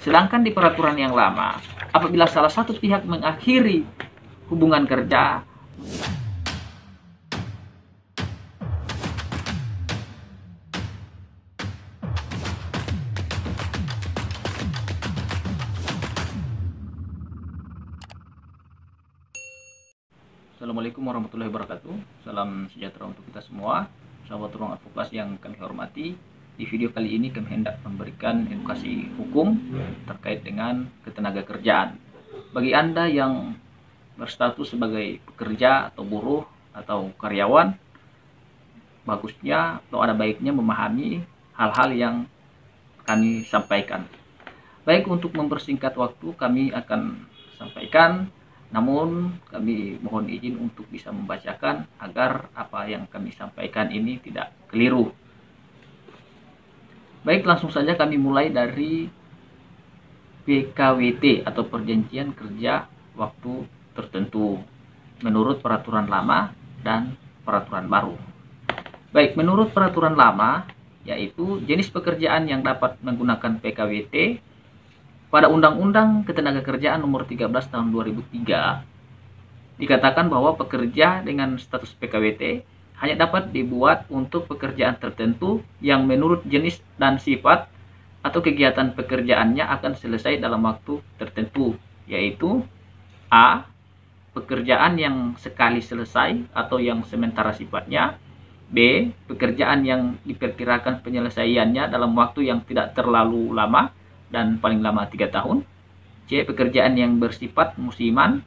Sedangkan di peraturan yang lama, apabila salah satu pihak mengakhiri hubungan kerja, Assalamualaikum warahmatullahi wabarakatuh. Salam sejahtera untuk kita semua, sahabat ruang advokasi yang kami hormati. Di video kali ini kami hendak memberikan edukasi hukum terkait dengan ketenagakerjaan. Bagi Anda yang berstatus sebagai pekerja atau buruh atau karyawan, bagusnya atau ada baiknya memahami hal-hal yang kami sampaikan. Baik, untuk mempersingkat waktu kami akan sampaikan, namun kami mohon izin untuk bisa membacakan agar apa yang kami sampaikan ini tidak keliru. Baik, langsung saja kami mulai dari PKWT atau Perjanjian Kerja Waktu Tertentu menurut peraturan lama dan peraturan baru. Baik, menurut peraturan lama, yaitu jenis pekerjaan yang dapat menggunakan PKWT pada Undang-Undang Ketenagakerjaan Nomor 13 Tahun 2003 dikatakan bahwa pekerja dengan status PKWT hanya dapat dibuat untuk pekerjaan tertentu yang menurut jenis dan sifat atau kegiatan pekerjaannya akan selesai dalam waktu tertentu, yaitu A. Pekerjaan yang sekali selesai atau yang sementara sifatnya. B. Pekerjaan yang diperkirakan penyelesaiannya dalam waktu yang tidak terlalu lama dan paling lama 3 tahun. C. Pekerjaan yang bersifat musiman.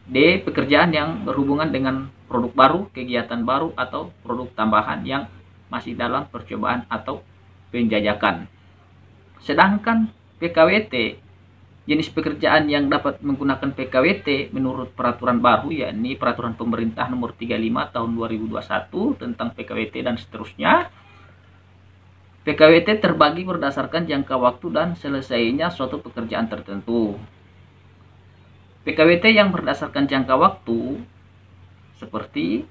D. Pekerjaan yang berhubungan dengan produk baru, kegiatan baru, atau produk tambahan yang masih dalam percobaan atau penjajakan. Sedangkan PKWT, jenis pekerjaan yang dapat menggunakan PKWT menurut peraturan baru, yakni Peraturan Pemerintah Nomor 35 Tahun 2021 tentang PKWT dan seterusnya. PKWT terbagi berdasarkan jangka waktu dan selesainya suatu pekerjaan tertentu. PKWT yang berdasarkan jangka waktu seperti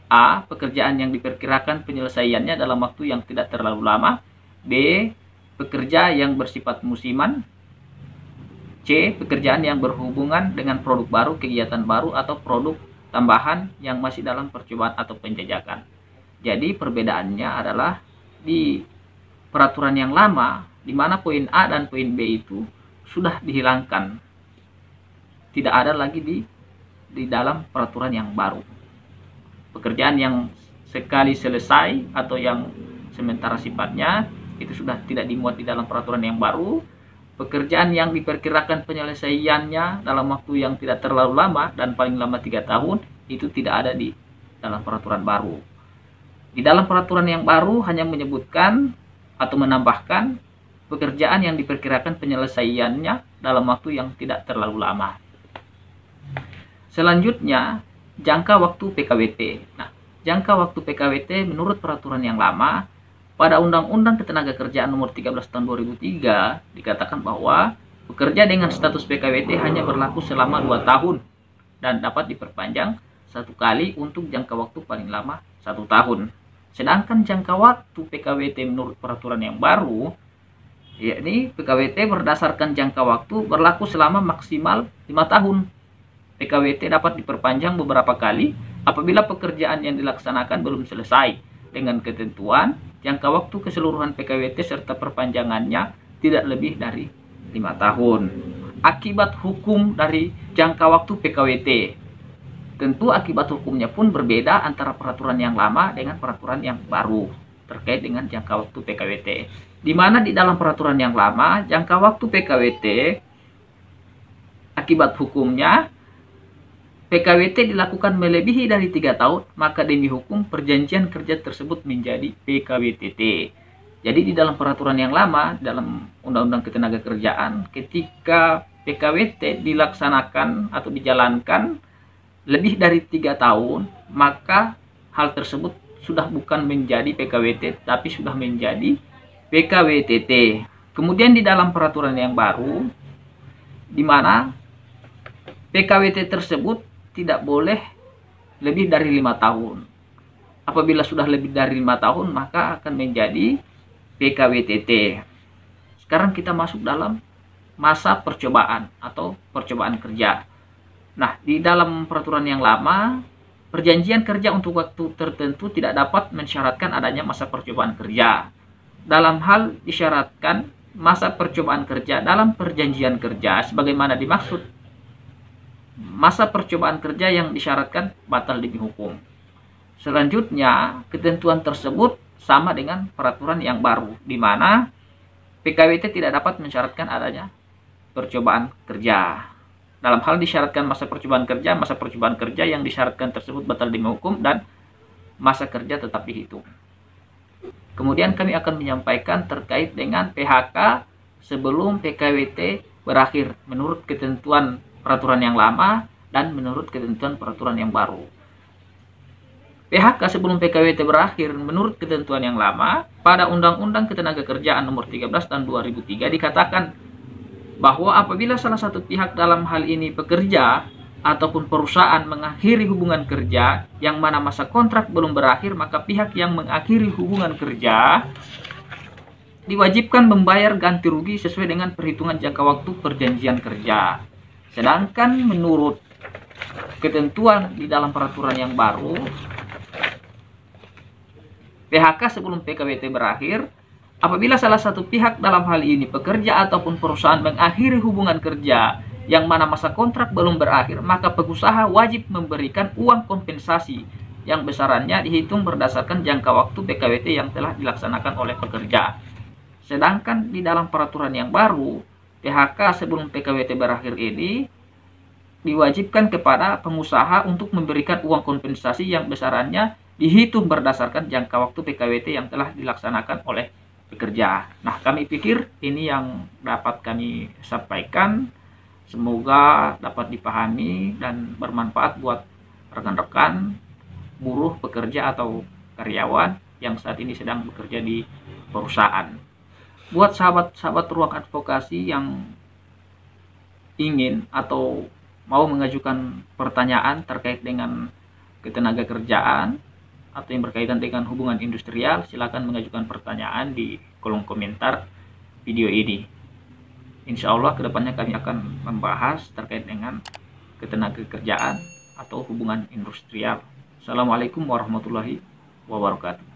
A. Pekerjaan yang diperkirakan penyelesaiannya dalam waktu yang tidak terlalu lama. B. Pekerja yang bersifat musiman. C. Pekerjaan yang berhubungan dengan produk baru, kegiatan baru, atau produk tambahan yang masih dalam percobaan atau penjajakan. Jadi perbedaannya adalah di peraturan yang lama, di mana poin A dan poin B itu sudah dihilangkan, tidak ada lagi di dalam peraturan yang baru. Pekerjaan yang sekali selesai atau yang sementara sifatnya itu sudah tidak dimuat di dalam peraturan yang baru. Pekerjaan yang diperkirakan penyelesaiannya dalam waktu yang tidak terlalu lama dan paling lama 3 tahun itu tidak ada di dalam peraturan baru. Di dalam peraturan yang baru hanya menyebutkan atau menambahkan pekerjaan yang diperkirakan penyelesaiannya dalam waktu yang tidak terlalu lama. Selanjutnya, jangka waktu PKWT. Nah, jangka waktu PKWT menurut peraturan yang lama pada Undang-Undang Ketenagakerjaan Nomor 13 Tahun 2003 dikatakan bahwa pekerja dengan status PKWT hanya berlaku selama 2 tahun dan dapat diperpanjang 1 kali untuk jangka waktu paling lama 1 tahun. Sedangkan jangka waktu PKWT menurut peraturan yang baru, yakni PKWT berdasarkan jangka waktu berlaku selama maksimal 5 tahun. PKWT dapat diperpanjang beberapa kali apabila pekerjaan yang dilaksanakan belum selesai dengan ketentuan jangka waktu keseluruhan PKWT serta perpanjangannya tidak lebih dari 5 tahun. Akibat hukum dari jangka waktu PKWT. Tentu akibat hukumnya pun berbeda antara peraturan yang lama dengan peraturan yang baru terkait dengan jangka waktu PKWT. Di mana di dalam peraturan yang lama, jangka waktu PKWT akibat hukumnya PKWT dilakukan melebihi dari 3 tahun, maka demi hukum perjanjian kerja tersebut menjadi PKWTT. Jadi di dalam peraturan yang lama, dalam Undang-Undang Ketenagakerjaan, ketika PKWT dilaksanakan atau dijalankan lebih dari 3 tahun, maka hal tersebut sudah bukan menjadi PKWT, tapi sudah menjadi PKWTT. Kemudian di dalam peraturan yang baru, di mana PKWT tersebut tidak boleh lebih dari 5 tahun. Apabila sudah lebih dari 5 tahun, maka akan menjadi PKWTT. Sekarang kita masuk dalam masa percobaan atau percobaan kerja. Nah, di dalam peraturan yang lama, perjanjian kerja untuk waktu tertentu tidak dapat mensyaratkan adanya masa percobaan kerja. Dalam hal disyaratkan masa percobaan kerja dalam perjanjian kerja sebagaimana dimaksud, masa percobaan kerja yang disyaratkan batal demi hukum. Selanjutnya, ketentuan tersebut sama dengan peraturan yang baru, di mana PKWT tidak dapat mensyaratkan adanya percobaan kerja. Dalam hal disyaratkan masa percobaan kerja yang disyaratkan tersebut batal demi hukum dan masa kerja tetap dihitung. Kemudian kami akan menyampaikan terkait dengan PHK sebelum PKWT berakhir menurut ketentuan peraturan yang lama dan menurut ketentuan peraturan yang baru. PHK sebelum PKWT berakhir menurut ketentuan yang lama, pada Undang-Undang Ketenagakerjaan Nomor 13 Tahun 2003 dikatakan bahwa apabila salah satu pihak dalam hal ini pekerja ataupun perusahaan mengakhiri hubungan kerja yang mana masa kontrak belum berakhir, maka pihak yang mengakhiri hubungan kerja diwajibkan membayar ganti rugi sesuai dengan perhitungan jangka waktu perjanjian kerja. Sedangkan menurut ketentuan di dalam peraturan yang baru, PHK sebelum PKWT berakhir, apabila salah satu pihak dalam hal ini pekerja ataupun perusahaan mengakhiri hubungan kerja yang mana masa kontrak belum berakhir, maka pengusaha wajib memberikan uang kompensasi yang besarannya dihitung berdasarkan jangka waktu PKWT yang telah dilaksanakan oleh pekerja. Sedangkan di dalam peraturan yang baru, PHK sebelum PKWT berakhir ini diwajibkan kepada pengusaha untuk memberikan uang kompensasi yang besarannya dihitung berdasarkan jangka waktu PKWT yang telah dilaksanakan oleh pekerja. Nah, kami pikir ini yang dapat kami sampaikan. Semoga dapat dipahami dan bermanfaat buat rekan-rekan, buruh, pekerja, atau karyawan yang saat ini sedang bekerja di perusahaan. Buat sahabat-sahabat ruang advokasi yang ingin atau mau mengajukan pertanyaan terkait dengan ketenagakerjaan atau yang berkaitan dengan hubungan industrial, silakan mengajukan pertanyaan di kolom komentar video ini. Insya Allah kedepannya kami akan membahas terkait dengan ketenagakerjaan atau hubungan industrial. Assalamualaikum warahmatullahi wabarakatuh.